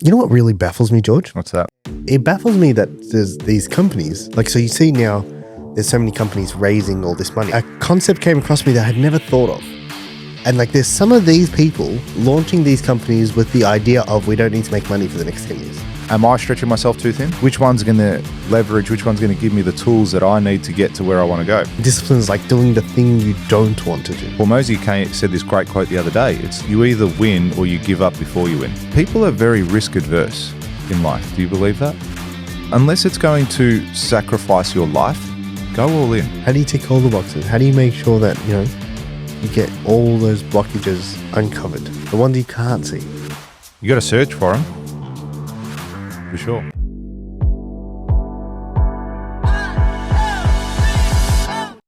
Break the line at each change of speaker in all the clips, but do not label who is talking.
You know what really baffles me, George?
What's that?
It baffles me that there's these companies, like, so you see now there's so many companies raising all this money. A concept came across me that I had never thought of. And like there's some of these people launching these companies with the idea of we don't need to make money for the next 10 years.
Am I stretching myself too thin? Which one's going to leverage? Which one's going to give me the tools that I need to get to where I want to go?
Discipline is like doing the thing you don't want to do.
Well, Mosey said this great quote the other day. It's you either win or you give up before you win. People are very risk adverse in life. Do you believe that? Unless it's going to sacrifice your life, go all in.
How do you tick all the boxes? How do you make sure that, you get all those blockages uncovered? The ones you can't see.
You got to search for them. For sure.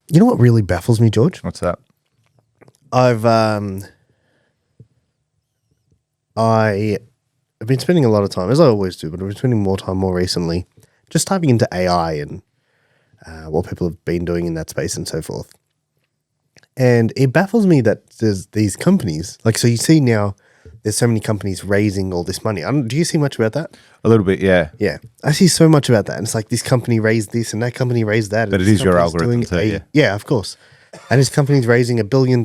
You know what really baffles me, George?
What's that?
I've been spending a lot of time, as I always do, but I've been spending more time more recently, just typing into AI and what people have been doing in that space and so forth. And it baffles me that there's these companies, like, so you see now there's so many companies raising all this money. Do you see much about that?
A little bit, yeah.
Yeah. I see so much about that. And it's like this company raised this and that company raised that.
But it is your algorithm too, yeah.
Yeah, of course. And this company's raising $1 billion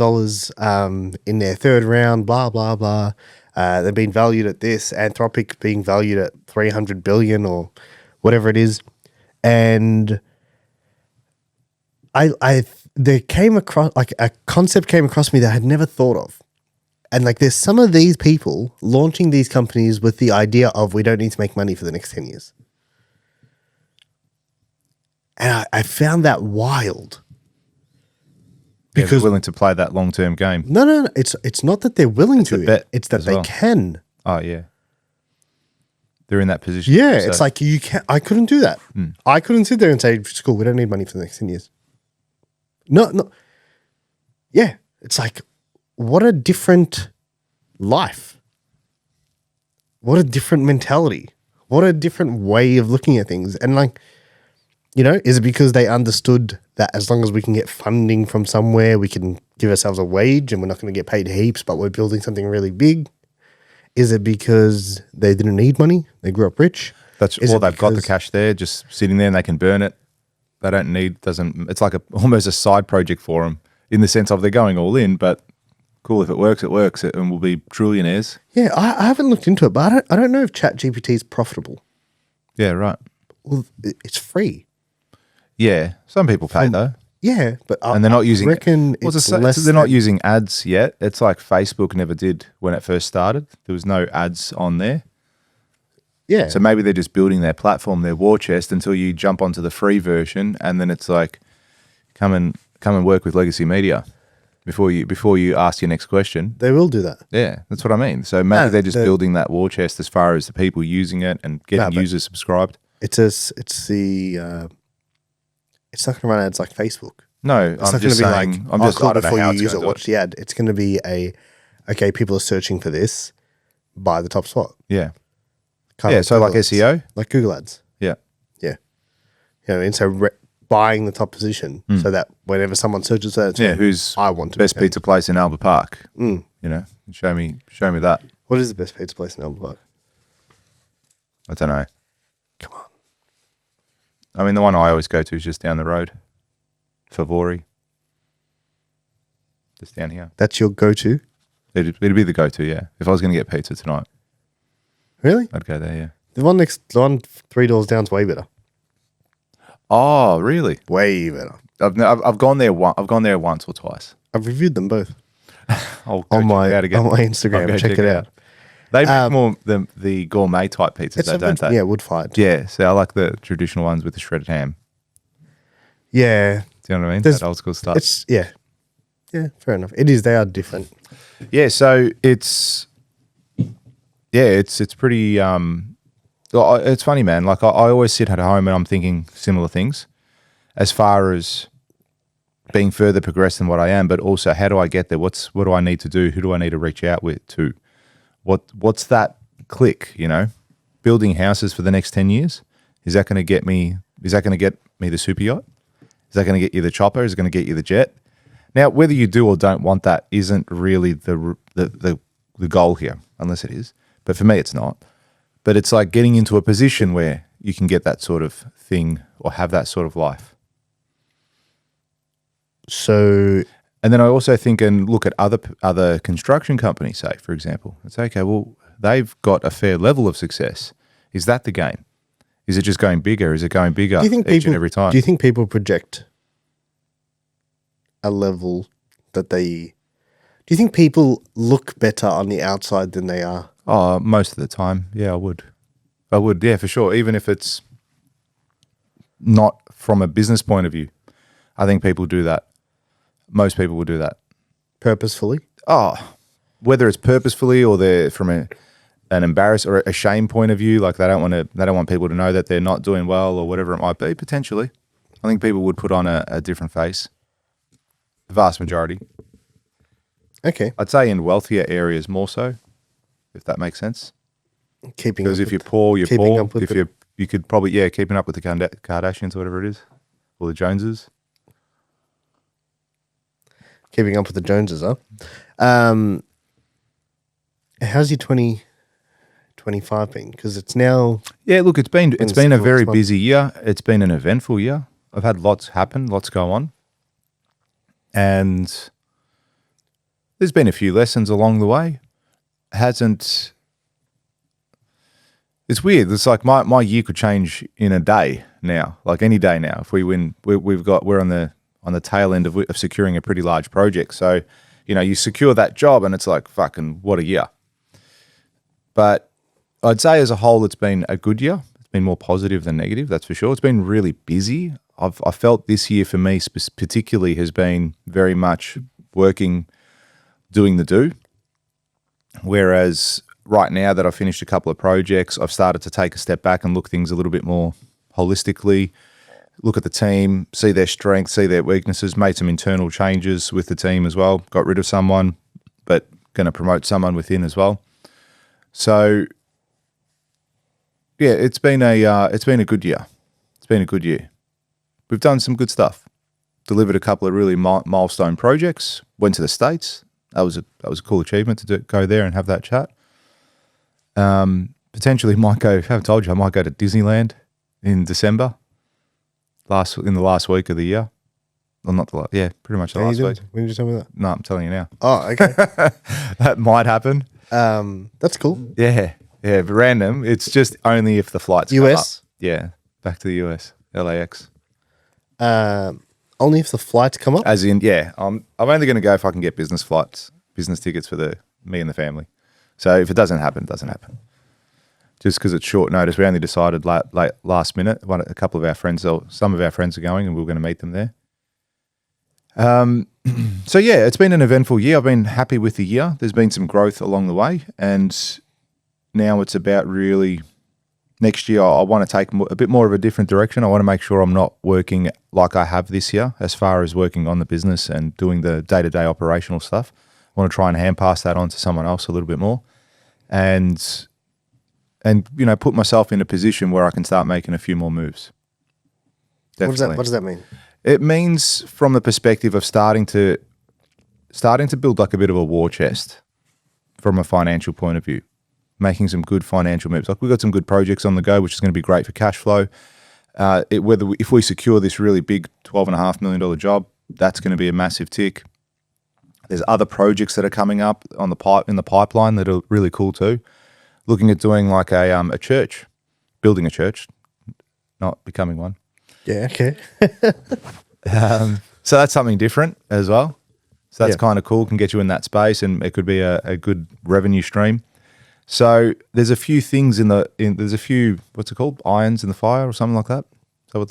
in their third round, blah, blah, blah. They've been valued at this, Anthropic being valued at 300 billion or whatever it is. And there came across, like, a concept came across me that I had never thought of. And like there's some of these people launching these companies with the idea of we don't need to make money for the next 10 years. And I found that wild.
Because they're willing to play that long-term game.
No. It's not that they're willing to.
Bet
it's that they can.
Oh, yeah. They're in that position.
Yeah, it's like you can't. I couldn't do that. I couldn't sit there and say, "Cool, we don't need money for the next 10 years." No. Yeah, it's like, what a different life. What a different mentality. What a different way of looking at things. And like, is it because they understood that as long as we can get funding from somewhere, we can give ourselves a wage and we're not going to get paid heaps, but we're building something really big? Is it because they didn't need money? They grew up rich?
They've got the cash there just sitting there and they can burn it. They don't need, it's like almost a side project for them in the sense of they're going all in, but cool, if it works, and we'll be trillionaires.
Yeah, I haven't looked into it, but I don't know if ChatGPT is profitable.
Yeah, right.
Well, it's free.
Yeah, some people pay though.
Yeah, but
and they're not using.
They're
not using ads yet. It's like Facebook never did when it first started. There was no ads on there.
Yeah.
So maybe they're just building their platform, their war chest, until you jump onto the free version, and then it's like, come and work with Legacy Media before you ask your next question.
They will do that.
Yeah, that's what I mean. So maybe they're just building that war chest as far as the people using it and getting users subscribed.
It's not going to run ads like Facebook.
No,
it's not going to be like, before you use it, watch the ad. It's going to be okay, people are searching for this, buy the top spot.
Yeah.
So
like SEO?
Like Google ads.
Yeah.
Yeah. And so buying the top position so that whenever someone searches that,
who's
I want to
best pizza place in Albert Park? Show me that.
What is the best pizza place in Albert Park?
I don't know.
Come on.
I mean, the one I always go to is just down the road. Favori. Just down here.
That's your go-to?
It'd be the go-to, yeah. If I was going to get pizza tonight.
Really?
I'd go there, yeah.
The one 3 doors down is way better.
Oh, really?
Way better.
I've gone there once or twice.
I've reviewed them both.
on my
Instagram. Check it out.
They make more the gourmet type pizzas, don't they?
Yeah, wood-fired.
Yeah, so I like the traditional ones with the shredded ham.
Yeah.
Do you know what I mean? That old school stuff.
Yeah, fair enough. It is. They are different.
Yeah, so it's pretty. It's funny, man. Like I always sit at home and I'm thinking similar things, as far as being further progressed than what I am, but also how do I get there? What do I need to do? Who do I need to reach out to? What's that click? Building houses for the next 10 years. Is that going to get me? Is that going to get me the super yacht? Is that going to get you the chopper? Is it going to get you the jet? Now, whether you do or don't want that isn't really the goal here, unless it is. But for me, it's not. But it's like getting into a position where you can get that sort of thing or have that sort of life.
So,
And then I also think and look at other construction companies, say, for example. It's okay, well, they've got a fair level of success. Is that the game? Is it just going bigger? Is it going bigger each and every time?
Do you think people project a level that they... Do you think people look better on the outside than they are?
Oh, most of the time, yeah, I would. Yeah, for sure. Even if it's not from a business point of view, I think people do that. Most people will do that.
Purposefully?
Oh, whether it's purposefully or they're from an embarrass or a shame point of view, like they don't want people to know that they're not doing well or whatever it might be. Potentially, I think people would put on a different face. The vast majority,
Okay.
I'd say, in wealthier areas more so, if that makes sense. Because if you're poor, you're poor. If you could probably keeping up with the Kardashians or whatever it is, or the Joneses.
Keeping up with the Joneses, huh? How's your 2025 been? Because it's now...
Yeah, look, it's been a very
month.
busy year. It's been an eventful year. I've had lots happen, lots go on. And there's been a few lessons along the way. It's weird. It's like my year could change in a day now, like any day now. If we win, we're on the tail end of securing a pretty large project. So, you secure that job and it's like, fucking, what a year. But I'd say as a whole, it's been a good year. It's been more positive than negative, that's for sure. It's been really busy. I felt this year for me particularly has been very much working, doing the do. Whereas right now that I've finished a couple of projects, I've started to take a step back and look things a little bit more holistically, look at the team, see their strengths, see their weaknesses, made some internal changes with the team as well, got rid of someone, but going to promote someone within as well. So, yeah, it's been a good year. It's been a good year. We've done some good stuff. Delivered a couple of really milestone projects. Went to the States. That was a cool achievement to go there and have that chat. Potentially might go. I haven't told you. I might go to Disneyland in December. In the last week of the year. Well, not the last. Yeah, pretty much the last week.
When did you tell me that?
No, I'm telling you now.
Oh, okay.
That might happen.
That's cool.
Yeah, but random. It's just only if the flights come up.
US?
Yeah, back to the US, LAX.
Only if the flights come up?
As in, yeah, I'm only going to go if I can get business tickets for me and the family. So if it doesn't happen, it doesn't happen. Just because it's short notice, we only decided late last minute. A couple of our friends, some of our friends are going, and we were going to meet them there. So yeah, it's been an eventful year. I've been happy with the year. There's been some growth along the way, and now it's about really next year. I want to take a bit more of a different direction. I want to make sure I'm not working like I have this year, as far as working on the business and doing the day-to-day operational stuff. I want to try and hand pass that on to someone else a little bit more, and put myself in a position where I can start making a few more moves. Definitely.
What does that mean?
It means from the perspective of starting to build like a bit of a war chest from a financial point of view, making some good financial moves. Like we've got some good projects on the go, which is going to be great for cash flow. If we secure this really big $12.5 million job, that's going to be a massive tick. There's other projects that are coming up in the pipeline that are really cool too. Looking at doing like a church, building a church, not becoming one.
Yeah, okay.
So that's something different as well. So that's kind of cool, can get you in that space, and it could be a good revenue stream. So there's a few things there's a few, what's it called? Irons in the fire or something like that. Is that what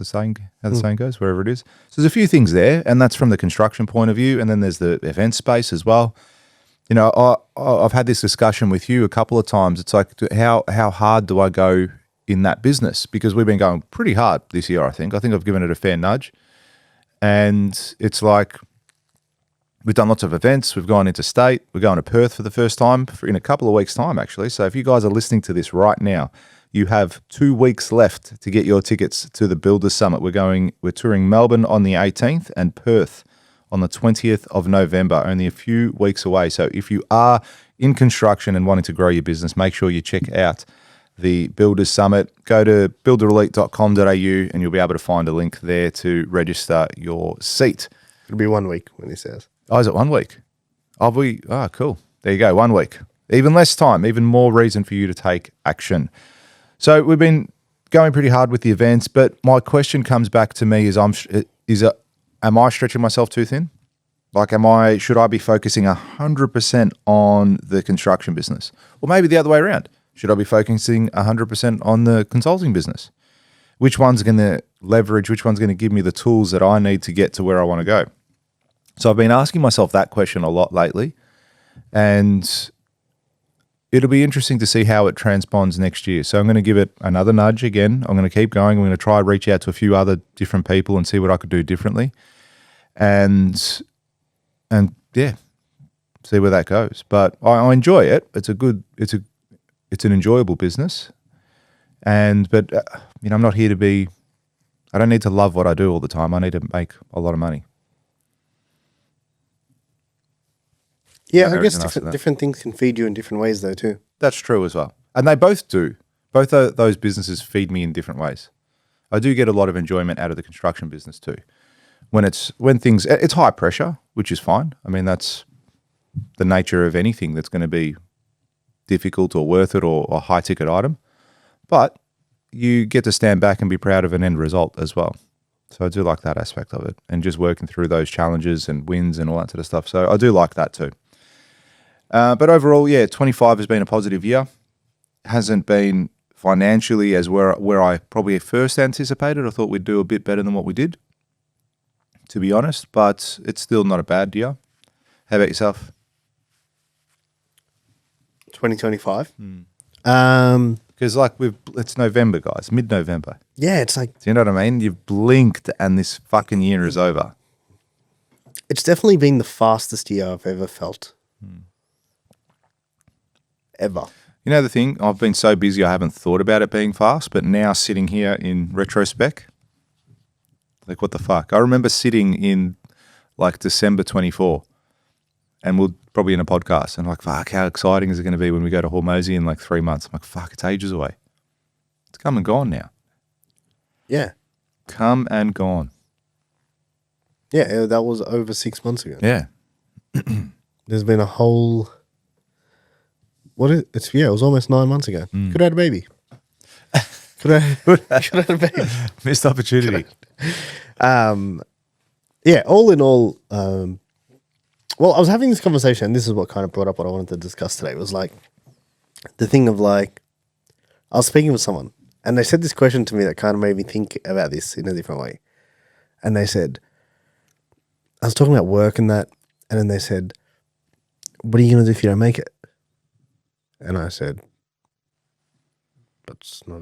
how the saying goes, wherever it is? So there's a few things there, and that's from the construction point of view. And then there's the event space as well. I've had this discussion with you a couple of times. It's like, how hard do I go in that business? Because we've been going pretty hard this year, I think. I think I've given it a fair nudge. And it's like, we've done lots of events. We've gone interstate. We're going to Perth for the first time in a couple of weeks' time, actually. So if you guys are listening to this right now, you have 2 weeks left to get your tickets to the Builders Summit. We're touring Melbourne on the 18th and Perth on the 20th of November, only a few weeks away. So if you are in construction and wanting to grow your business, make sure you check out the Builders Summit. Go to builderelite.com.au and you'll be able to find a link there to register your seat.
It'll be 1 week when he says.
Oh, is it 1 week? Cool. There you go, 1 week. Even less time, even more reason for you to take action. So we've been going pretty hard with the events, but my question comes back to me am I stretching myself too thin? Like, should I be focusing 100% on the construction business? Or maybe the other way around. Should I be focusing 100% on the consulting business? Which one's going to leverage? Which one's going to give me the tools that I need to get to where I want to go? So I've been asking myself that question a lot lately, and it'll be interesting to see how it transponds next year. So I'm going to give it another nudge again. I'm going to keep going. I'm going to try and reach out to a few other different people and see what I could do differently. And yeah, see where that goes. But I enjoy it. It's an enjoyable business. But I'm not here to be. I don't need to love what I do all the time. I need to make a lot of money.
Yeah, I guess different things can feed you in different ways, though, too.
That's true as well, and they both do. Both of those businesses feed me in different ways. I do get a lot of enjoyment out of the construction business too. It's high pressure, which is fine. I mean, that's the nature of anything that's going to be difficult or worth it or a high ticket item. But you get to stand back and be proud of an end result as well. So I do like that aspect of it, and just working through those challenges and wins and all that sort of stuff. So I do like that too. But overall, 25 has been a positive year. Hasn't been financially as where I probably first anticipated. I thought we'd do a bit better than what we did, to be honest, but it's still not a bad year. How about yourself?
2025?
Because it's November, guys, mid-November.
Yeah, it's like...
Do you know what I mean? You've blinked and this fucking year is over.
It's definitely been the fastest year I've ever felt. Ever.
You know the thing? I've been so busy I haven't thought about it being fast, but now sitting here in retrospect, like what the fuck? I remember sitting in like December 24 and we're probably in a podcast and like, fuck, how exciting is it going to be when we go to Hormozy in like 3 months? I'm like, fuck, it's ages away. It's come and gone now.
Yeah.
Come and gone.
Yeah, that was over 6 months ago.
Yeah.
There's been a whole... it was almost 9 months ago. Could have had a baby. Could have had a baby.
Missed opportunity.
All in all, well, I was having this conversation, and this is what kind of brought up what I wanted to discuss today. It was like the thing of like, I was speaking with someone, and they said this question to me that kind of made me think about this in a different way. And they said, I was talking about work and that, and then they said, what are you going to do if you don't make it? And I said, that's not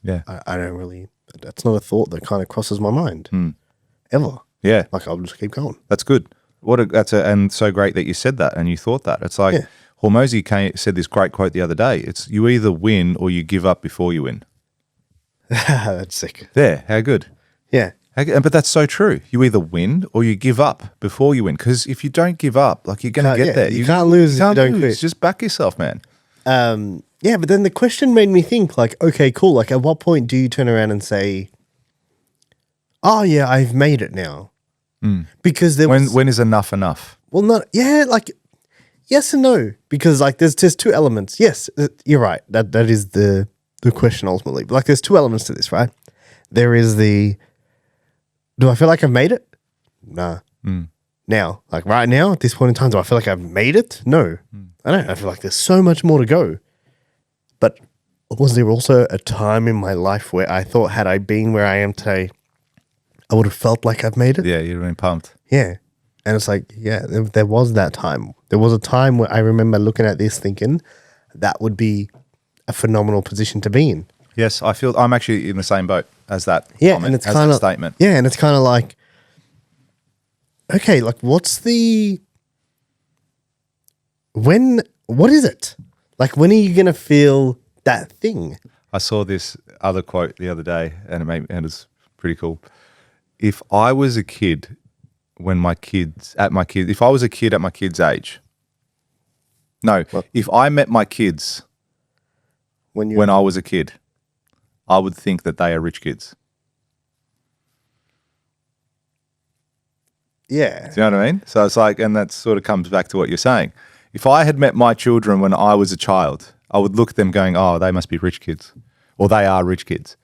I don't really, that's not a thought that kind of crosses my mind ever.
Yeah.
Like, I'll just keep going.
That's good. And so great that you said that and you thought that. It's like, Hormozy said this great quote the other day. It's you either win or you give up before you win.
That's sick.
There, how good.
Yeah.
But that's so true. You either win or you give up before you win. Because if you don't give up, like you're going to get there.
You can't lose if you don't quit.
Just back yourself, man.
But then the question made me think like, okay, cool. Like at what point do you turn around and say, oh yeah, I've made it now? Because
when is enough enough?
Well, like yes and no. Because like there's two elements. Yes, you're right. That is the question ultimately. But like there's two elements to this, right? There is do I feel like I've made it? Nah. Now, like right now, at this point in time, do I feel like I've made it? No. I don't. I feel like there's so much more to go. But was there also a time in my life where I thought, had I been where I am today, I would have felt like I've made it?
Yeah, you'd have been pumped.
Yeah. And it's like, yeah, there was that time. There was a time where I remember looking at this thinking that would be a phenomenal position to be in.
Yes, I'm actually in the same boat as that.
Yeah,
comment,
and it's kind of
statement.
Yeah, and it's kind of like, okay, like what is it? Like when are you gonna feel that thing?
I saw this other quote the other day, and it was pretty cool. If I was a kid if I was a kid at my kid's age, if I met my kids when I was a kid, I would think that they are rich kids.
Yeah.
Do you know what I mean? So it's like, and that sort of comes back to what you're saying. If I had met my children when I was a child, I would look at them going, oh, they must be rich kids, or they are rich kids.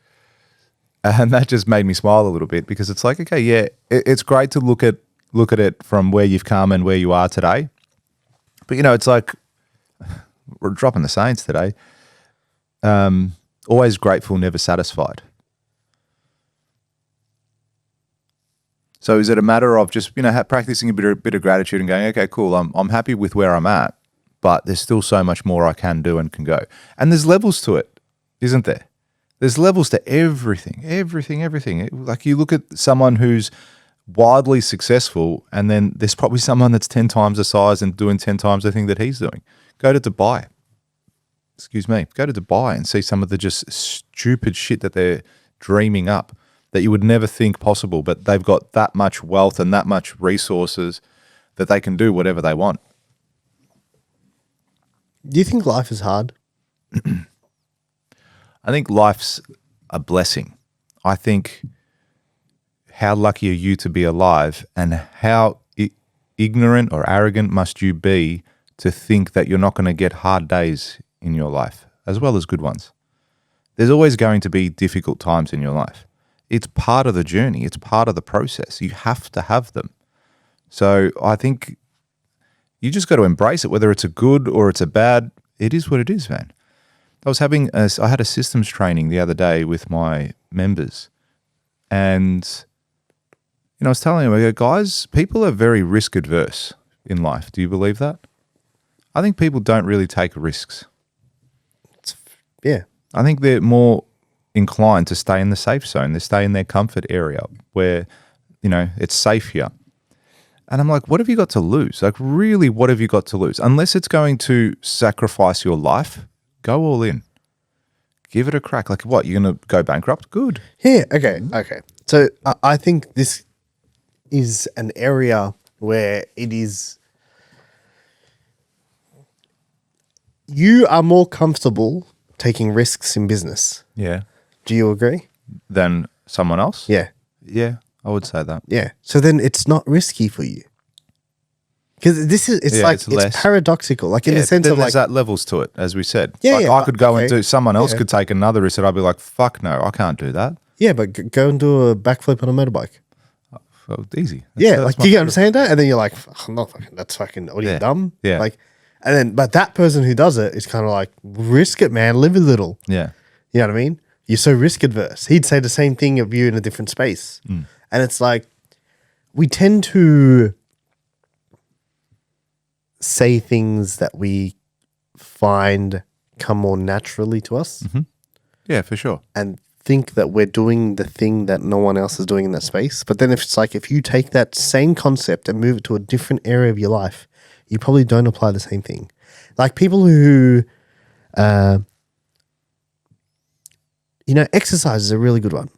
And that just made me smile a little bit, because it's like, okay, yeah, it's great to look at it from where you've come and where you are today. But, it's like, we're dropping the Saints today. Always grateful, never satisfied. So is it a matter of just, practicing a bit of gratitude and going, okay, cool, I'm happy with where I'm at, but there's still so much more I can do and can go. And there's levels to it, isn't there? There's levels to everything. Like you look at someone who's wildly successful, and then there's probably someone that's 10 times the size and doing 10 times the thing that he's doing. Go to Dubai. Go to Dubai and see some of the just stupid shit that they're dreaming up that you would never think possible, but they've got that much wealth and that much resources that they can do whatever they want.
Do you think life is hard?
I think life's a blessing. I think how lucky are you to be alive, and how ignorant or arrogant must you be to think that you're not going to get hard days in your life as well as good ones. There's always going to be difficult times in your life. It's part of the journey. It's part of the process. You have to have them. So I think you just got to embrace it, whether it's a good or it's a bad. It is what it is, man. I had a systems training the other day with my members, and I was telling them, I go, guys, people are very risk adverse in life. Do you believe that? I think people don't really take risks.
Yeah.
I think they're more inclined to stay in the safe zone. They stay in their comfort area where, it's safe here. And I'm like, what have you got to lose? Like, really, what have you got to lose? Unless it's going to sacrifice your life, go all in. Give it a crack. Like, what, you're going to go bankrupt? Good.
Yeah, okay. So I think this is an area where it is, you are more comfortable taking risks in business.
Yeah.
Do you agree?
Than someone else?
Yeah.
Yeah, I would say that.
Yeah. So then it's not risky for you. Because it's paradoxical, like in the sense of
there's that levels to it, as we said.
Yeah,
like
yeah,
I could go and
okay.
do, someone else could take another risk, and I'd be like, fuck no, I can't do that.
Yeah, but go and do a backflip on a motorbike.
Well, easy.
Like, do you get what I'm saying? That, and then you're like, I'm not fucking. That's fucking. What are you, dumb?
Yeah.
Like, and then, but that person who does it is kind of like, risk it, man. Live a little.
Yeah.
You know what I mean? You're so risk adverse. He'd say the same thing of you in a different space, and it's like, we tend to say things that we find come more naturally to us,
Yeah, for sure.
and think that we're doing the thing that no one else is doing in that space. But then if you take that same concept and move it to a different area of your life, you probably don't apply the same thing. Like people who, exercise is a really good one.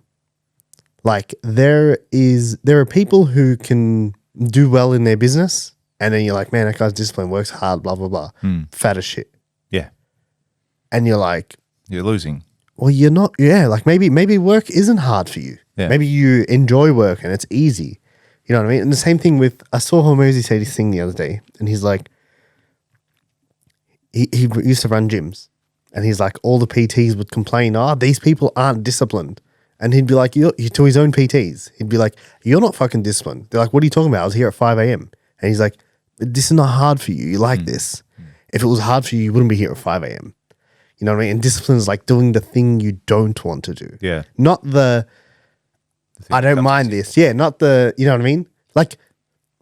Like there are people who can do well in their business, and then you're like, man, that guy's disciplined, works hard, blah, blah, blah, fat as shit.
Yeah.
And you're like,
You're losing.
well, you're not. Yeah, like maybe work isn't hard for you.
Yeah.
Maybe you enjoy work and it's easy. You know what I mean? And the same thing with, I saw Hormozy say this thing the other day, and he's like, he used to run gyms, and he's like, all the PTs would complain, these people aren't disciplined. And he'd be like, to his own PTs, he'd be like, you're not fucking disciplined. They're like, what are you talking about? I was here at 5 a.m. And he's like, this is not hard for you. You like this. If it was hard for you, you wouldn't be here at 5 a.m. You know what I mean? And discipline is like doing the thing you don't want to do.
Yeah.
Not the I don't mind this. Yeah, not the, you know what I mean? Like,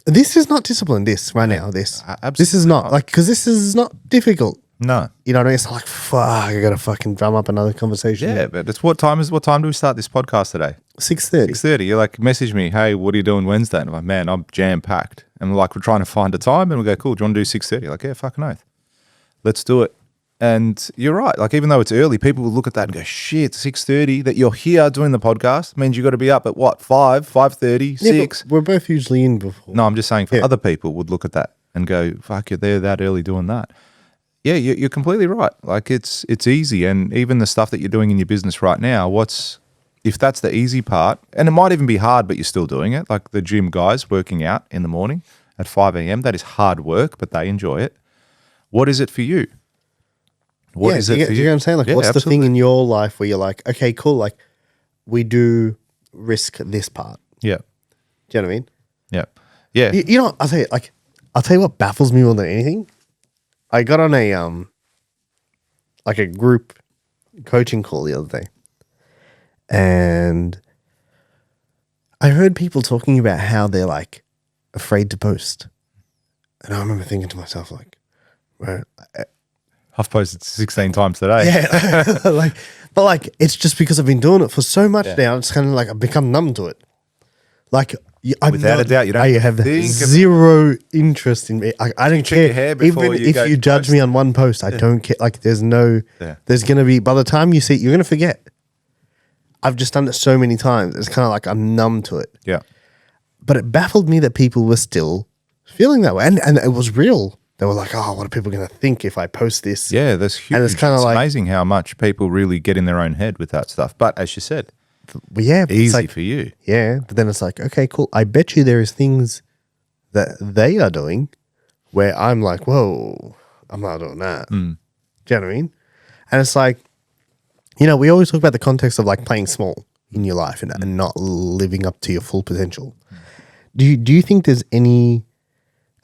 this is not discipline, this right now, this. This is not, like, because this is not difficult.
No.
You know what I mean? It's like, fuck, I got to fucking drum up another conversation.
Yeah, but it's what time do we start this podcast today?
6:30.
6:30. You're like, message me, hey, what are you doing Wednesday? And I'm like, man, I'm jam-packed. And we're like, we're trying to find a time, and we go, cool, do you want to do 6:30? Like, yeah, fucking oath. Let's do it. And you're right. Like, even though it's early, people will look at that and go, shit, 6:30, that you're here doing the podcast means you got to be up at what, 5:30, 6?
We're both usually in before.
No, I'm just saying for other people would look at that and go, fuck, you're there that early doing that. Yeah, you're completely right. Like it's easy, and even the stuff that you're doing in your business right now, if that's the easy part, and it might even be hard, but you're still doing it. Like the gym guys working out in the morning at 5 a.m. That is hard work, but they enjoy it. What is it for you? What is it for you?
Do you know what I'm saying? Like,
Yeah,
what's the
absolutely.
thing in your life where you're like, okay, cool. Like, we do risk this part.
Yeah,
Do you know what I mean?
yeah, yeah.
You know, I'll tell you what baffles me more than anything. I got on a group coaching call the other day, and I heard people talking about how they're like afraid to post, and I remember thinking to myself like, well,
I've posted 16 times today.
yeah, but it's just because I've been doing it for so much now. It's kind of like I've become numb to it. Like,
Without a doubt, you don't
I have
think
zero interest in me. I don't
check
care.
your hair before
Even
you
if
go
you
to
judge me on one post, I don't care. Like, there's going to be, by the time you see it, you're going to forget. I've just done it so many times. It's kind of like I'm numb to it.
Yeah.
But it baffled me that people were still feeling that way. And it was real. They were like, oh, what are people going to think if I post this?
Yeah, that's huge.
And it's kind of like,
amazing how much people really get in their own head with that stuff. But as you said,
well, yeah, but it's
easy
like,
for you.
yeah. But then it's like, okay, cool. I bet you there is things that they are doing where I'm like, whoa, I'm not doing that. Do you know what I mean? And it's like, you know, we always talk about the context of like playing small in your life and not living up to your full potential. Do you think there's any,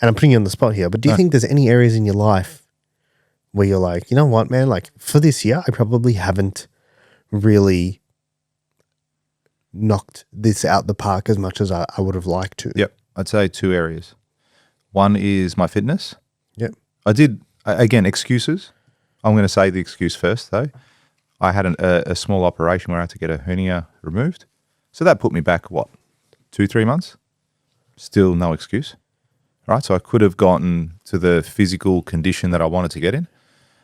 and I'm putting you on the spot here, but do you think there's any areas in your life where you're like, you know what, man, like for this year, I probably haven't really knocked this out the park as much as I would have liked to?
Yep. I'd say 2 areas. One is my fitness.
Yep.
I did, again, excuses. I'm going to say the excuse first, though. I had a small operation where I had to get a hernia removed. So that put me back, 2-3 months? Still no excuse. Right? So I could have gotten to the physical condition that I wanted to get in.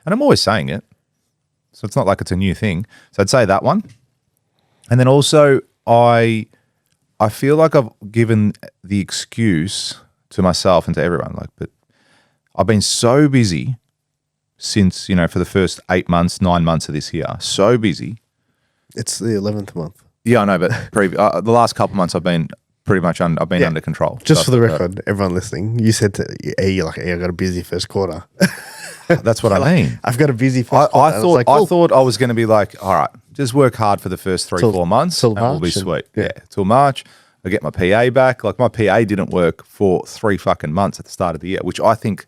And I'm always saying it. So it's not like it's a new thing. So I'd say that one. And then also, I feel like I've given the excuse to myself and to everyone, but I've been so busy since, for the first 8 months, 9 months of this year, so busy.
It's the 11th month.
Yeah, I know, but the last couple of months I've been pretty much under control.
Just for the record, everyone listening, you said you're like, I got a busy first quarter.
That's what I mean.
I've got a busy first quarter.
I thought I was going to be like, all right, just work hard for the first 3-4 months and we'll be sweet. Yeah, till March. I get my PA back. Like my PA didn't work for 3 fucking months at the start of the year, which I think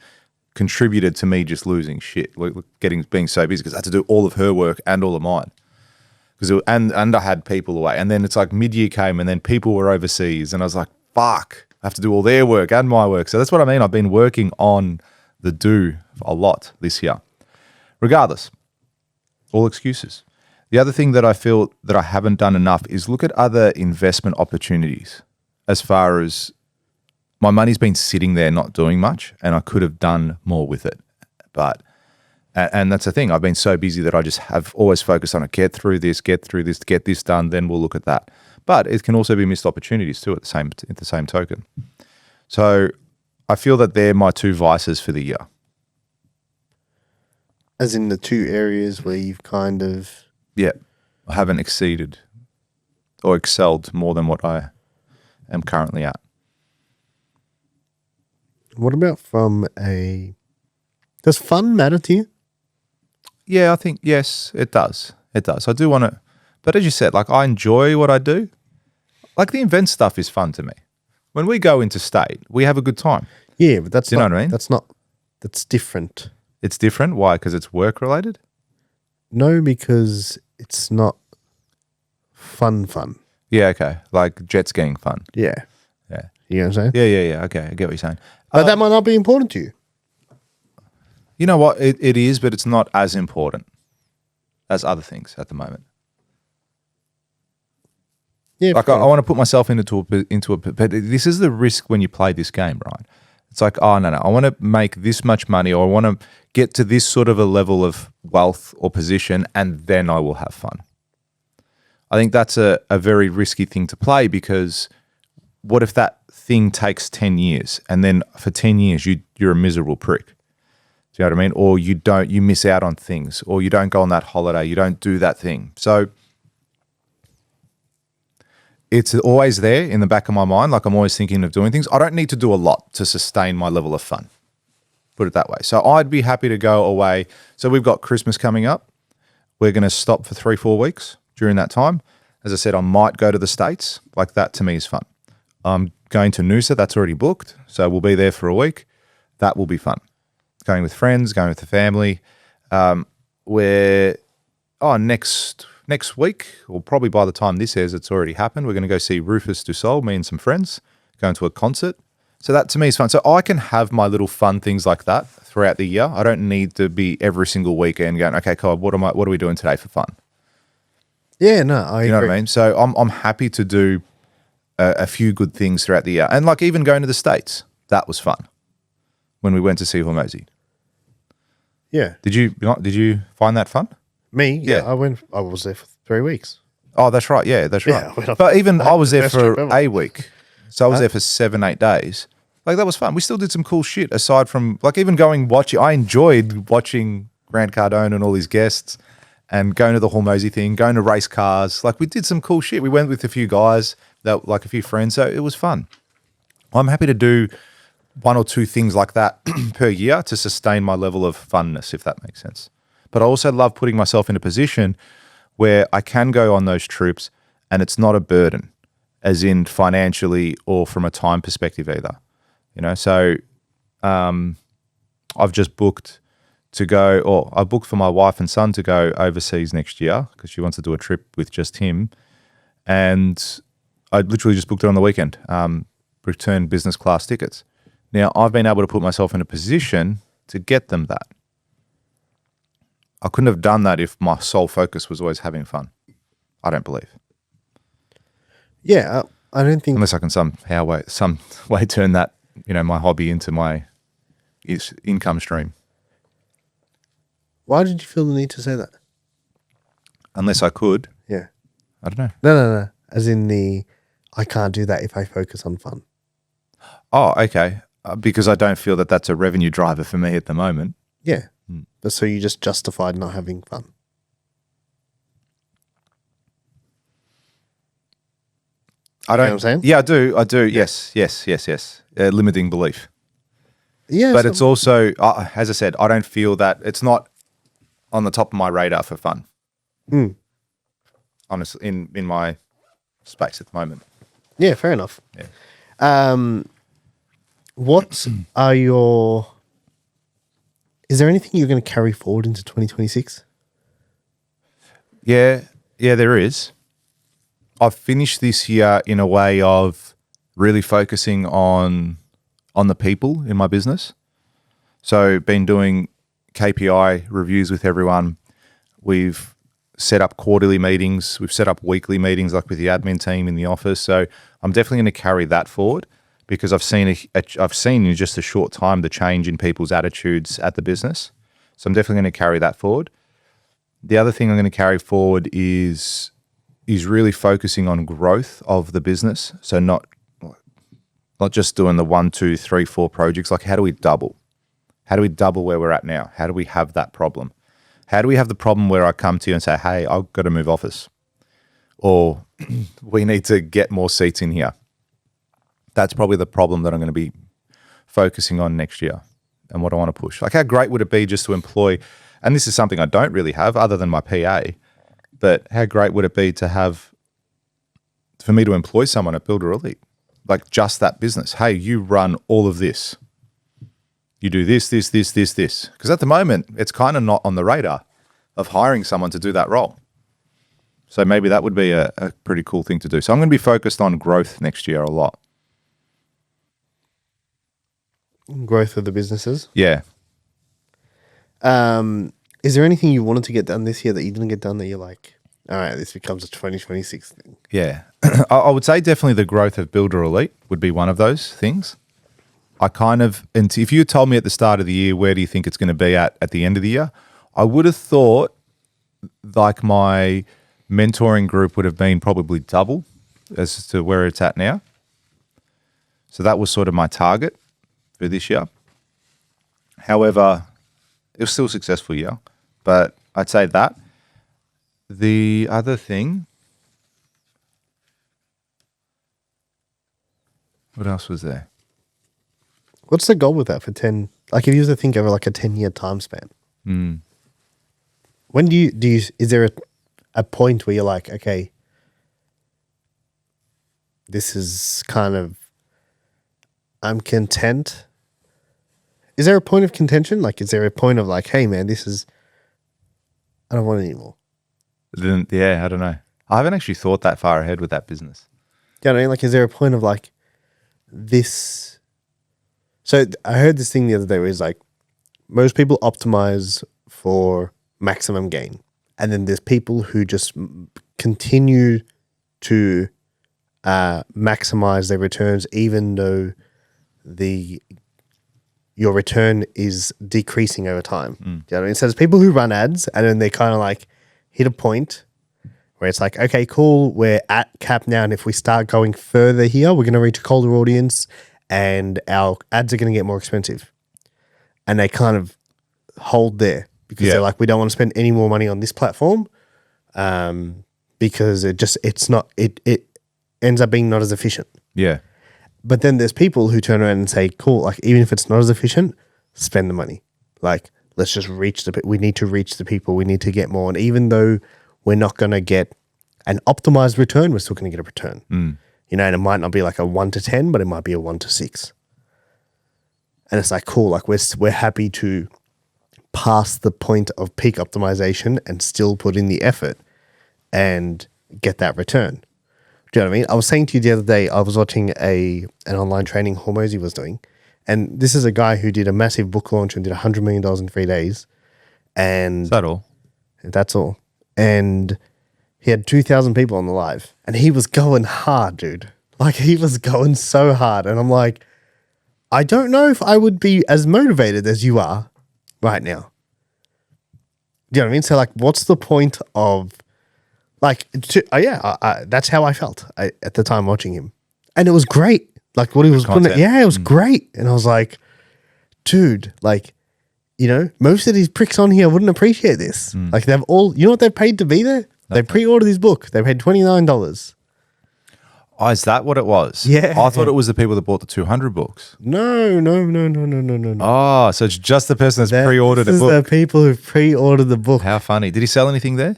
contributed to me just losing shit, being so busy because I had to do all of her work and all of mine. And I had people away. And then it's like mid-year came and then people were overseas and I was like, fuck, I have to do all their work and my work. So that's what I mean. I've been working on the do a lot this year. Regardless, all excuses. The other thing that I feel that I haven't done enough is look at other investment opportunities as far as my money's been sitting there not doing much and I could have done more with it. And that's the thing. I've been so busy that I just have always focused on it. Get through this, get this done, then we'll look at that. But it can also be missed opportunities too at the same token. So I feel that they're my 2 vices for the year.
As in the 2 areas where you've kind of...
Yeah. I haven't exceeded or excelled more than what I am currently at.
What about does fun matter to you?
Yeah, I think, yes, it does. It does. I do want to, but as you said, I enjoy what I do. Like the event stuff is fun to me. When we go into state, we have a good time.
Yeah, but that's
you know what I mean?
That's different.
It's different. Why? Because it's work related?
No, because it's not fun.
Yeah, okay. Like jet skiing fun.
Yeah.
Yeah.
You know what I'm saying?
Yeah. Okay, I get what you're saying.
But that might not be important to you.
You know what? It is, but it's not as important as other things at the moment.
Yeah.
Like I want to put myself into a, but this is the risk when you play this game, right? It's like, oh, no. I want to make this much money or I want to get to this sort of a level of wealth or position and then I will have fun. I think that's a very risky thing to play because what if that thing takes 10 years and then for 10 years you're a miserable prick? Do you know what I mean? Or you miss out on things, or you don't go on that holiday, you don't do that thing. So it's always there in the back of my mind. Like I'm always thinking of doing things. I don't need to do a lot to sustain my level of fun. Put it that way. So I'd be happy to go away. So we've got Christmas coming up. We're going to stop for 3-4 weeks during that time. As I said, I might go to the States. Like that to me is fun. I'm going to Noosa. That's already booked. So we'll be there for a week. That will be fun. Going with friends, going with the family. Next week, or probably by the time this airs, it's already happened. We're going to go see Rufus Du Sol, me and some friends, going to a concert. So that to me is fun. So I can have my little fun things like that throughout the year. I don't need to be every single weekend going, okay, Cobb, what are we doing today for fun?
Yeah, no, I agree.
You know what I mean? So I'm happy to do a few good things throughout the year. And like even going to the States, that was fun when we went to see Hormozy.
Yeah.
Did you find that fun?
Me?
Yeah.
I was there for 3 weeks.
Oh, that's right. Yeah, that's right.
Yeah,
but even I was there
best
for
trip ever.
a week. So I was there for 7-8 days. Like that was fun. We still did some cool shit aside from like even watching. I enjoyed watching Grant Cardone and all his guests and going to the Hormozy thing, going to race cars. Like we did some cool shit. We went with a few guys, like a few friends. So it was fun. I'm happy to do 1 or 2 things like that per year to sustain my level of funness, if that makes sense. But I also love putting myself in a position where I can go on those trips and it's not a burden, as in financially or from a time perspective either. You know, so I've just booked to go, or I booked for my wife and son to go overseas next year because she wants to do a trip with just him. And I literally just booked it on the weekend, returned business class tickets. Now, I've been able to put myself in a position to get them that. I couldn't have done that if my sole focus was always having fun. I don't believe.
Yeah, I don't think...
Unless I can some way turn that, my hobby into my income stream.
Why did you feel the need to say that?
Unless I could.
Yeah.
I don't know.
No. As in I can't do that if I focus on fun.
Oh, okay. Because I don't feel that that's a revenue driver for me at the moment.
Yeah. But so you just justified not having fun.
I don't.
You know what I'm saying?
Yeah, I do. Yes. Limiting belief.
Yeah.
But it's also, as I said, I don't feel that it's not on the top of my radar for fun. Honestly, in my space at the moment.
Yeah, fair enough.
Yeah.
What are is there anything you're going to carry forward into 2026?
Yeah, there is. I've finished this year in a way of really focusing on the people in my business. So been doing KPI reviews with everyone. We've set up quarterly meetings. We've set up weekly meetings like with the admin team in the office. So I'm definitely going to carry that forward because I've seen in just a short time the change in people's attitudes at the business. So I'm definitely going to carry that forward. The other thing I'm going to carry forward is really focusing on growth of the business. So not just doing the 1, 2, 3, 4 projects. Like how do we double? How do we double where we're at now? How do we have that problem? How do we have the problem where I come to you and say, hey, I've got to move office, or we need to get more seats in here? That's probably the problem that I'm going to be focusing on next year and what I want to push. Like how great would it be just to employ, and this is something I don't really have other than my PA, but how great would it be for me to employ someone at Builder Elite? Like just that business. Hey, you run all of this. You do this. Because at the moment, it's kind of not on the radar of hiring someone to do that role. So maybe that would be a pretty cool thing to do. So I'm going to be focused on growth next year a lot.
Growth of the businesses?
Yeah.
Is there anything you wanted to get done this year that you didn't get done that you're like, all right, this becomes a 2026 thing?
Yeah. I would say definitely the growth of Builder Elite would be one of those things. And if you told me at the start of the year, where do you think it's going to be at the end of the year? I would have thought like my mentoring group would have been probably double as to where it's at now. So that was sort of my target for this year. However, It was still a successful year, but I'd say that. The other thing, what else was there?
What's the goal with that for 10? Like if you were to think over like a 10-year time span, when do you, is there a point where you're like, okay, this is kind of, I'm content. Is there a point of contention? Like, is there a point of like, hey man, this is, I don't want it anymore.
Yeah, I don't know. I haven't actually thought that far ahead with that business.
You know what I mean? Like, is there a point of like this? So I heard this thing the other day where it's like, most people optimize for maximum gain. And then there's people who just continue to maximize their returns, even though your return is decreasing over time. Do you know what I mean? So there's people who run ads and then they kind of like hit a point where it's like, okay, cool, we're at cap now. And if we start going further here, we're going to reach a colder audience and our ads are going to get more expensive. And they kind of hold there because they're like, we don't want to spend any more money on this platform because it ends up being not as efficient.
Yeah.
But then there's people who turn around and say, cool, like even if it's not as efficient, spend the money. Like, let's just we need to reach the people. We need to get more. And even though we're not going to get an optimized return, we're still going to get a return. You know, and it might not be like a 1 to 10, but it might be a 1 to 6. And it's like, cool, like we're happy to pass the point of peak optimization and still put in the effort and get that return. Do you know what I mean? I was saying to you the other day, I was watching an online training Hormozy was doing. And this is a guy who did a massive book launch and did $100 million in 3 days. And
Is that all?
that's all. And he had 2,000 people on the live. And he was going hard, dude. Like he was going so hard. And I'm like, I don't know if I would be as motivated as you are right now. Do you know what I mean? So like, what's the point of like, that's how I felt at the time watching him. And it was great. Like what he was putting, it was great. And I was like, dude, like, you know, most of these pricks on here wouldn't appreciate this. Like they've all, you know what they've paid to be there? They pre-ordered his book. They paid $29.
Oh, is that what it was?
Yeah.
I thought it was the people that bought the 200 books.
No.
Oh, so it's just the person that's pre-ordered a book.
This is the people who pre-ordered the book.
How funny. Did he sell anything there?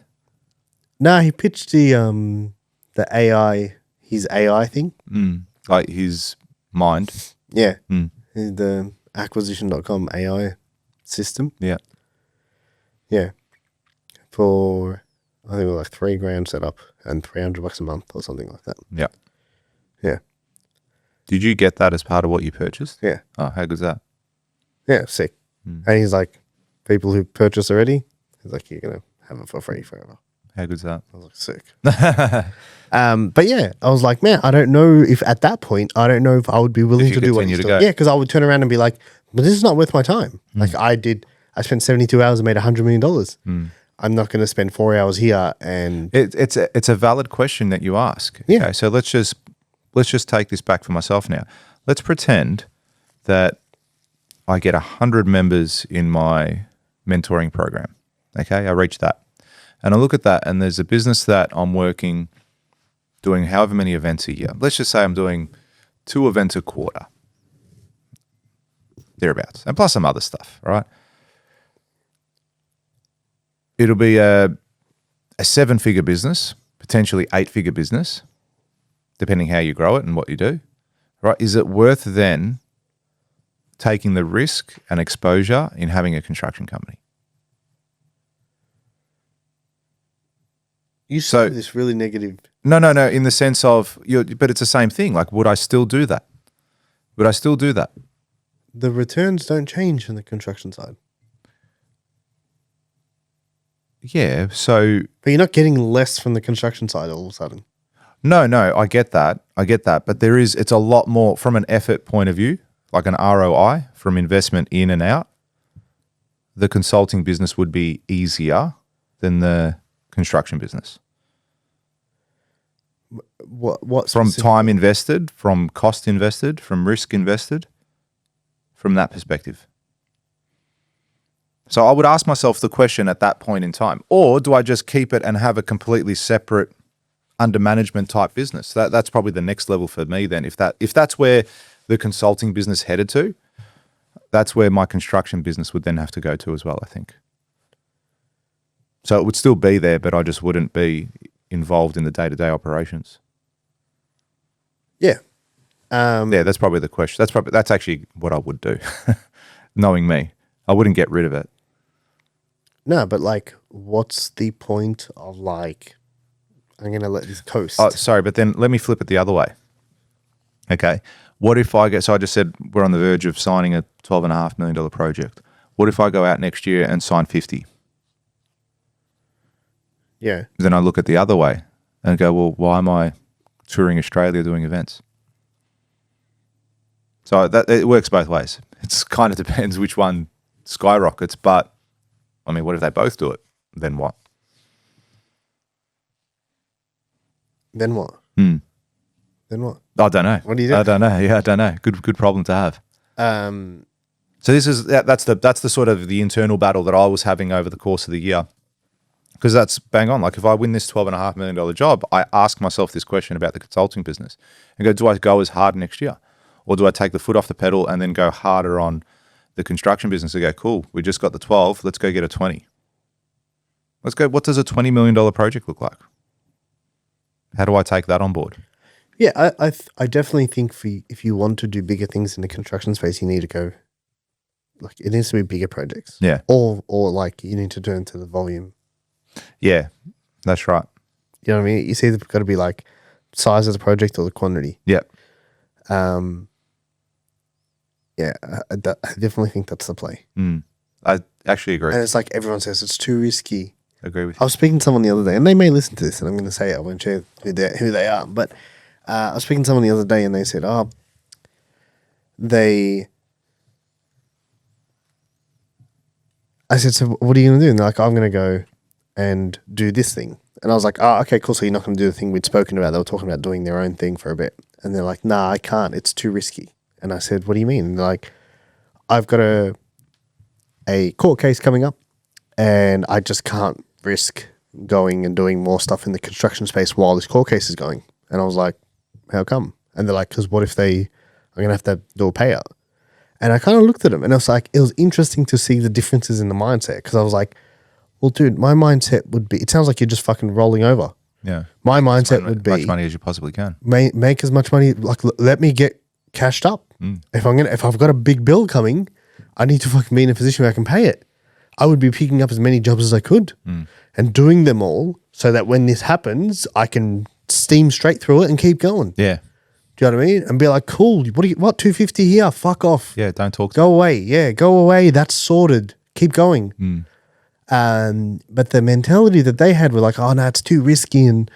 No, he pitched the AI, his AI thing.
Like his mind.
Yeah. The acquisition.com AI system.
Yeah.
Yeah. For, I think it was like $3,000 set up and $300 a month or something like that.
Yeah.
Yeah.
Did you get that as part of what you purchased?
Yeah.
Oh, how good's that?
Yeah, sick. And he's like, people who purchased already, he's like, you're going to have it for free forever.
How good's that?
I was like, sick. But yeah, I was like, man, I don't know if at that point, I don't know if I would be willing to do what he's doing. Yeah, because I would turn around and be like, but this is not worth my time. Like I spent 72 hours and made $100 million. I'm not going to spend 4 hours here. And
it's a valid question that you ask.
Yeah.
Okay, so let's just take this back for myself now. Let's pretend that I get 100 members in my mentoring program. Okay, I reach that. And I look at that and there's a business that I'm working, doing however many events a year. Let's just say I'm doing 2 events a quarter. Thereabouts. And plus some other stuff, right? It'll be a 7-figure business, potentially 8-figure business, depending how you grow it and what you do, right? Is it worth then taking the risk and exposure in having a construction company?
you saw this really negative.
No, in the sense of, but it's the same thing. Like, would I still do that?
The returns don't change on the construction side.
Yeah, so...
But you're not getting less from the construction side all of a sudden.
No, I get that. But it's a lot more from an effort point of view, like an ROI from investment in and out. The consulting business would be easier than the construction business.
What
from time invested, from cost invested, from risk invested, from that perspective. So I would ask myself the question at that point in time, or do I just keep it and have a completely separate under management type business? That's probably the next level for me then. If that's where the consulting business headed to, that's where my construction business would then have to go to as well, I think. So it would still be there, but I just wouldn't be involved in the day-to-day operations.
Yeah.
Yeah, that's probably the question. That's actually what I would do. Knowing me, I wouldn't get rid of it.
No, but like, what's the point of like, I'm going to let this coast.
Oh, sorry, but then let me flip it the other way. Okay. What if so I just said we're on the verge of signing a $12.5 million project. What if I go out next year and sign 50?
Yeah.
Then I look at the other way and go, well, why am I touring Australia doing events? So it works both ways. It's kind of depends which one skyrockets, but I mean, what if they both do it? Then what?
Then what?
Then
what?
I don't know.
What do you do?
I don't know. Yeah, I don't know. Good problem to have. So that's the sort of the internal battle that I was having over the course of the year. Because that's bang on. Like if I win this $12.5 million job, I ask myself this question about the consulting business and go, do I go as hard next year? Or do I take the foot off the pedal and then go harder on the construction business and go, cool, we just got the 12, let's go get a 20. Let's go, what does a $20 million project look like? How do I take that on board?
Yeah, I definitely think if you want to do bigger things in the construction space, you need to go, like it needs to be bigger projects.
Yeah.
Or like you need to turn to the volume.
Yeah, that's right.
You know what I mean? It's either got to be like size of the project or the quantity.
Yeah.
Yeah, I definitely think that's the play.
I actually agree.
And it's like everyone says it's too risky.
Agree with you.
I was speaking to someone the other day, and they may listen to this, and I'm going to say it. I won't share who they are. But I was speaking to someone the other day, and they said, I said, so what are you going to do? And they're like, I'm going to go and do this thing. And I was like, oh, okay, cool. So you're not going to do the thing we'd spoken about. They were talking about doing their own thing for a bit. And they're like, nah, I can't. It's too risky. And I said, what do you mean? And they're like, I've got a court case coming up and I just can't risk going and doing more stuff in the construction space while this court case is going. And I was like, how come? And they're like, because what if I'm going to have to do a payout? And I kind of looked at them and I was like, it was interesting to see the differences in the mindset. Because I was like, well, dude, my mindset would be, it sounds like you're just fucking rolling over.
Yeah.
My mindset would be,
as much money as you possibly can.
Make as much money, like let me get cashed up. If I've got a big bill coming, I need to fucking be in a position where I can pay it. I would be picking up as many jobs as I could and doing them all so that when this happens, I can steam straight through it and keep going.
Yeah.
Do you know what I mean? And be like, cool, what 250 here? Fuck off.
Yeah, don't talk to
Go away. Yeah, go away. That's sorted. Keep going. But the mentality that they had were like, oh no, it's too risky and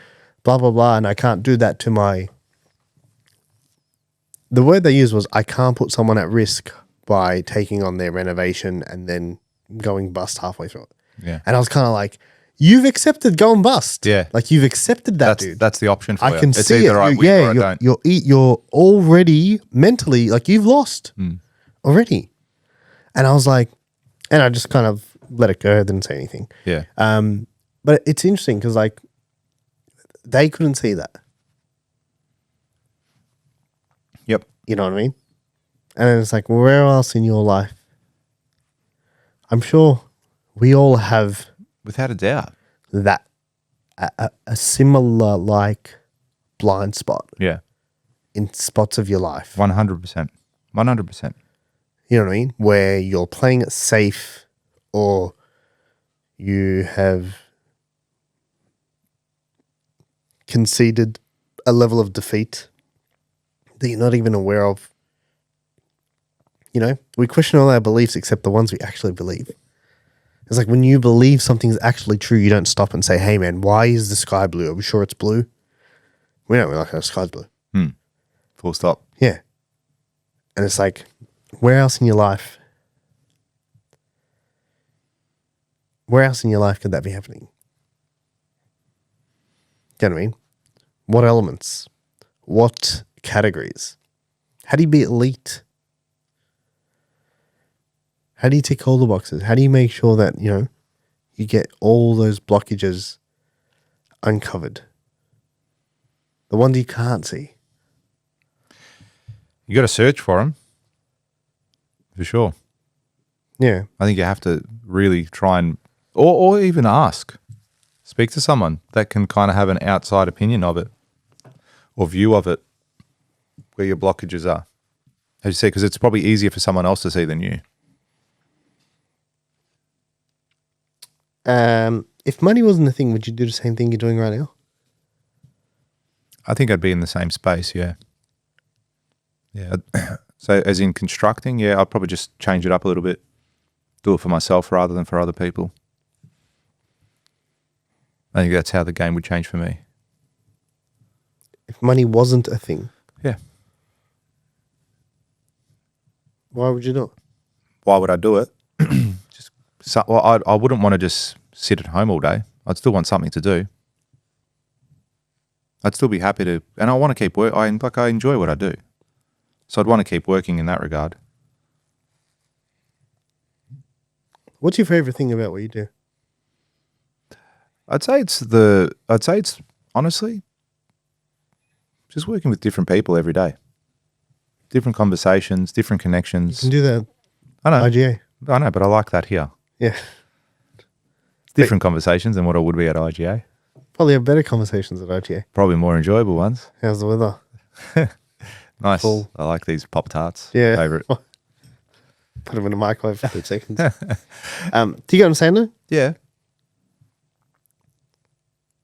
blah, blah, blah. And I can't do that to the word they used was, I can't put someone at risk by taking on their renovation and then going bust halfway through it.
Yeah.
And I was kind of like, you've accepted going bust.
Yeah.
Like you've accepted that, dude.
That's the option for you.
I can
It's
see
either
it.
I win or I don't.
You're already mentally, like you've lost already. And I was like, and I just kind of let it go. I didn't say anything.
Yeah.
But it's interesting because like they couldn't see that.
Yep.
You know what I mean? And it's like, where else in your life? I'm sure we all have
Without a doubt.
that a similar like blind spot
Yeah.
in spots of your life.
100%. 100%.
You know what I mean? Where you're playing it safe or you have conceded a level of defeat that you're not even aware of. You know, we question all our beliefs except the ones we actually believe. It's like when you believe something's actually true, you don't stop and say, hey man, why is the sky blue? Are we sure it's blue? We don't, we're like, the sky's blue.
Full stop.
Yeah. And it's like, where else in your life could that be happening? Do you know what I mean? What elements? What categories? How do you be elite? How do you tick all the boxes? How do you make sure that, you get all those blockages uncovered? The ones you can't see.
You got to search for them, for sure.
Yeah.
I think you have to really try and, or even ask. Speak to someone that can kind of have an outside opinion of it or view of it, where your blockages are. As you say, because it's probably easier for someone else to see than you.
If money wasn't a thing, would you do the same thing you're doing right now?
I think I'd be in the same space, yeah. Yeah. So as in constructing, yeah, I'd probably just change it up a little bit. Do it for myself rather than for other people. I think that's how the game would change for me.
If money wasn't a thing,
Yeah.
why would you do it?
Why would I do it? I wouldn't want to just sit at home all day. I'd still want something to do. I'd still be happy to, and I want to keep work. I enjoy what I do, so I'd want to keep working in that regard.
What's your favorite thing about what you do?
I'd say it's honestly just working with different people every day, different conversations, different
You
connections.
can do that
I know,
IGA.
but I like that here.
Yeah.
It's different conversations than what I would be at IGA.
Probably have better conversations at IGA.
Probably more enjoyable ones.
How's the weather?
Nice.
Cool.
I like these Pop-Tarts.
Yeah.
Favorite.
Put them in the microwave for 30 seconds. Do you get what I'm saying though?
Yeah.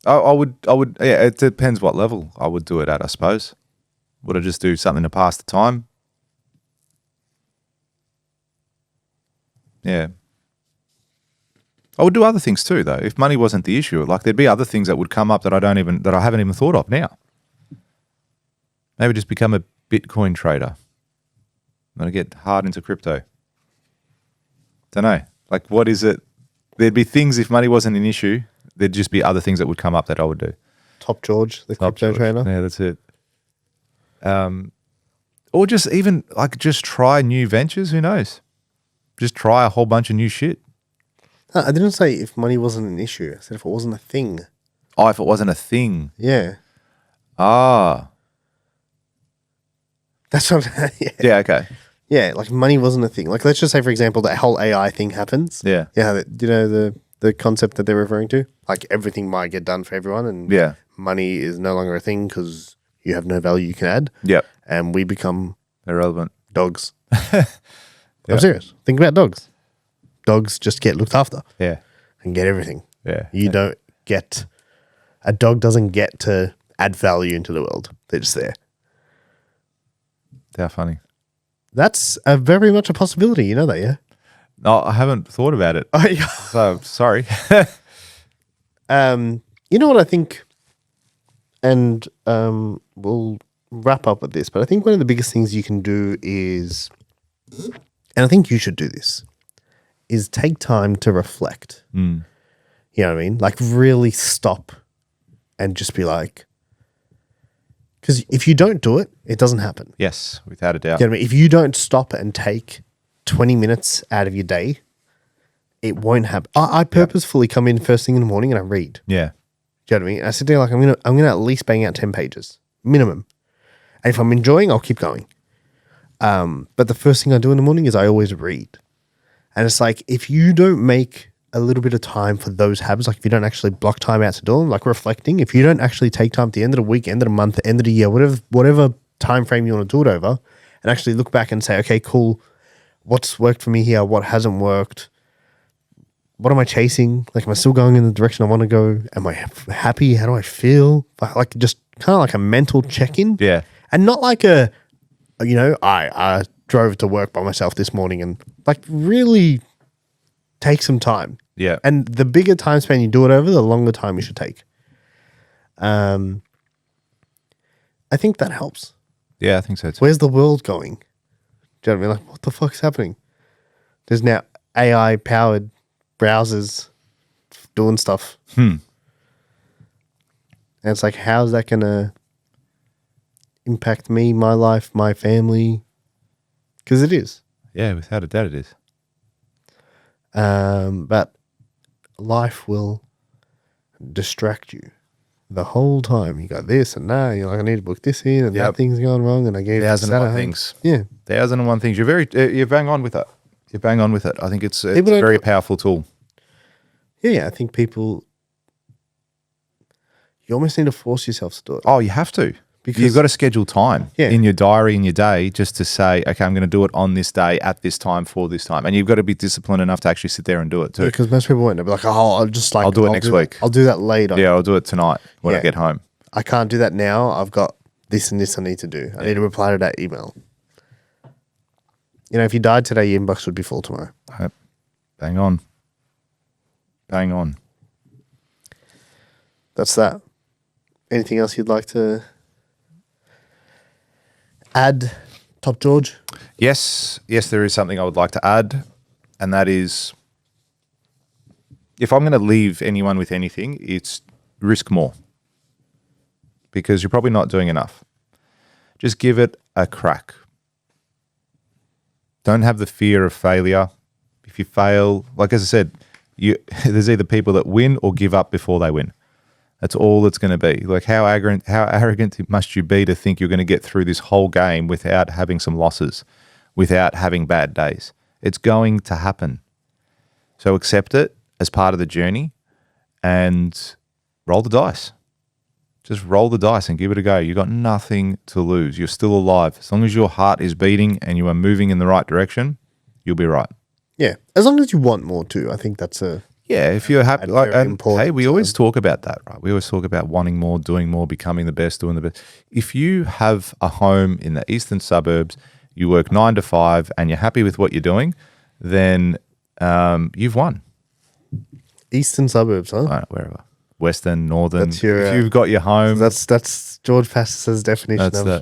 I would, yeah, it depends what level I would do it at, I suppose. Would I just do something to pass the time? Yeah. I would do other things too, though. If money wasn't the issue, like there'd be other things that would come up that I haven't even thought of now. Maybe just become a Bitcoin trader. I'm gonna get hard into crypto. Don't know. Like, what is it? There'd be things, if money wasn't an issue, there'd just be other things that would come up that I would do.
Top George, the crypto trader.
Yeah, that's it. Or just even just try new ventures. Who knows? Just try a whole bunch of new shit.
No, I didn't say if money wasn't an issue. I said if it wasn't a thing.
Oh, if it wasn't a thing.
Yeah.
Ah.
That's what yeah.
Yeah, okay.
Yeah, like money wasn't a thing. Like let's just say, for example, that whole AI thing happens.
Yeah.
Yeah, do you know the concept that they're referring to? Like everything might get done for everyone and
Yeah.
money is no longer a thing because you have no value you can add.
Yep.
And we become
Irrelevant.
dogs.
Yeah.
I'm serious. Think about dogs. Dogs just get looked after
Yeah.
and get everything.
Yeah.
A dog doesn't get to add value into the world. They're just there.
How funny.
That's very much a possibility. You know that, yeah?
No, I haven't thought about it.
Oh, yeah.
So sorry.
You know what I think, and we'll wrap up with this, but I think one of the biggest things you can do is, and I think you should do this, is take time to reflect.
Mm.
You know what I mean? Like really stop and just be like, because if you don't do it, it doesn't happen.
Yes, without a doubt.
You know what I mean? If you don't stop and take 20 minutes out of your day, it won't happen. I purposefully come in first thing in the morning and I read.
Yeah.
Do you know what I mean? I sit there like I'm gonna at least bang out 10 pages minimum, and if I'm enjoying, I'll keep going. But the first thing I do in the morning is I always read, and it's like if you don't make a little bit of time for those habits, like if you don't actually block time out to do them, like reflecting, if you don't actually take time at the end of the week, end of the month, end of the year, whatever time frame you want to do it over, and actually look back and say, okay, cool, what's worked for me here, what hasn't worked. What am I chasing? Like, am I still going in the direction I want to go? Am I happy? How do I feel? Like just kind of like a mental check-in.
Yeah.
And not like I drove to work by myself this morning and like really take some time.
Yeah.
And the bigger time span you do it over, the longer time you should take. I think that helps.
Yeah, I think so too.
Where's the world going? Do you know what I mean? Like, what the fuck's happening? There's now AI-powered browsers doing stuff. And it's like, how's that going to impact me, my life, my family? Because it is.
Yeah, without a doubt it is.
But life will distract you the whole time. You got this and that. You're like, I need to book this in, and
Yep.
that thing's going wrong, and I gave
Thousand and one
that
things.
Yeah.
1,001 things. You're bang on with it. You're bang on with it. I think it's a
People don't-
very powerful tool.
Yeah, I think people, you almost need to force yourself to do it.
Oh, you have to.
Because-
You've got to schedule time
Yeah.
in your diary, in your day, just to say, okay, I'm going to do it on this day, at this time, for this time. And you've got to be disciplined enough to actually sit there and do it too.
Because most people won't. They'll be like, oh, I'll just like,
I'll do it next week.
I'll do that later.
Yeah, I'll do it tonight when I
Yeah.
get home.
I can't do that now. I've got this and this I need to do. I need to reply to that email. You know, if you died today, your inbox would be full tomorrow.
Yep. Bang on. Bang on.
That's that. Anything else you'd like to add, Top George?
Yes, there is something I would like to add, and that is, if I'm going to leave anyone with anything, it's risk more, because you're probably not doing enough. Just give it a crack. Don't have the fear of failure. If you fail, like as I said, there's either people that win or give up before they win. That's all it's going to be. Like how arrogant must you be to think you're going to get through this whole game without having some losses, without having bad days? It's going to happen. So accept it as part of the journey and roll the dice. Just roll the dice and give it a go. You've got nothing to lose. You're still alive. As long as your heart is beating and you are moving in the right direction, you'll be right.
Yeah. As long as you want more too. I think that's a...
Yeah, if you're happy,
Very
and
important,
hey, we always talk about that, right? We always talk about wanting more, doing more, becoming the best, doing the best. If you have a home in the eastern suburbs, you work 9 to 5, and you're happy with what you're doing, then you've won.
Eastern suburbs, huh?
Wherever, western, northern.
That's your,
if you've got your home,
That's George Pastor's definition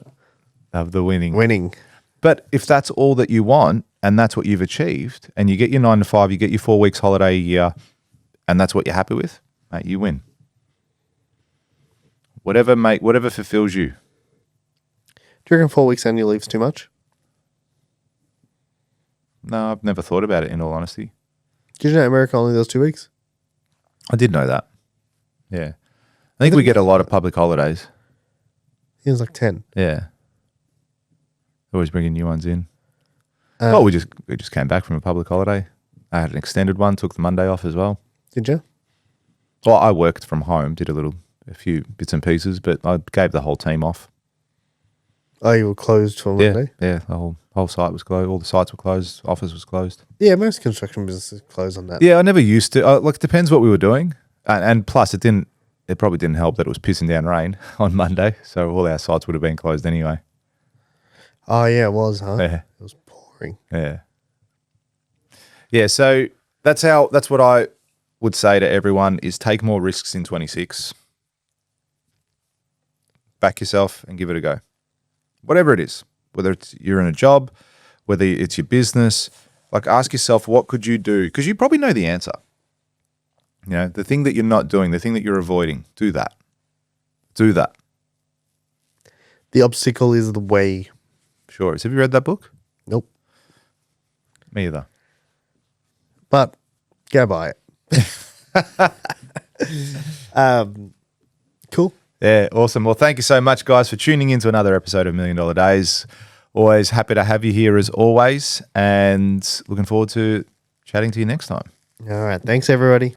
of the winning.
winning.
But if that's all that you want, and that's what you've achieved, and you get your 9 to 5, you get your 4 weeks holiday a year, and that's what you're happy with, mate, you win. Whatever fulfills you.
Do you reckon 4 weeks annual leave's too much?
No, I've never thought about it, in all honesty.
Did you know America only does 2 weeks?
I did know that. Yeah. I think we get a lot of public holidays.
It was like 10.
Yeah. Always bringing new ones in.
Um,
we just came back from a public holiday. I had an extended one, took the Monday off as well.
Did you?
Well, I worked from home, did a few bits and pieces, but I gave the whole team off.
Oh, you were closed for Monday?
Yeah, the whole site was closed. All the sites were closed. Office was closed.
Yeah, most construction businesses close on that.
Yeah, I never used to. Look, it depends what we were doing, and plus it probably didn't help that it was pissing down rain on Monday, so all our sites would have been closed anyway.
Oh, yeah, it was, huh?
Yeah,
It was pouring.
yeah. So that's what I would say to everyone is take more risks in 26. Back yourself and give it a go. Whatever it is, whether it's you're in a job, whether it's your business, like ask yourself, what could you do? Because you probably know the answer. You know, the thing that you're not doing, the thing that you're avoiding, do that. Do that.
The obstacle is the way.
Sure. Have you read that book?
Nope.
Me either.
But go buy it. Cool.
Yeah, awesome. Well, thank you so much, guys, for tuning in to another episode of $1 Million Days. Always happy to have you here as always, and looking forward to chatting to you next time.
All right. Thanks, everybody.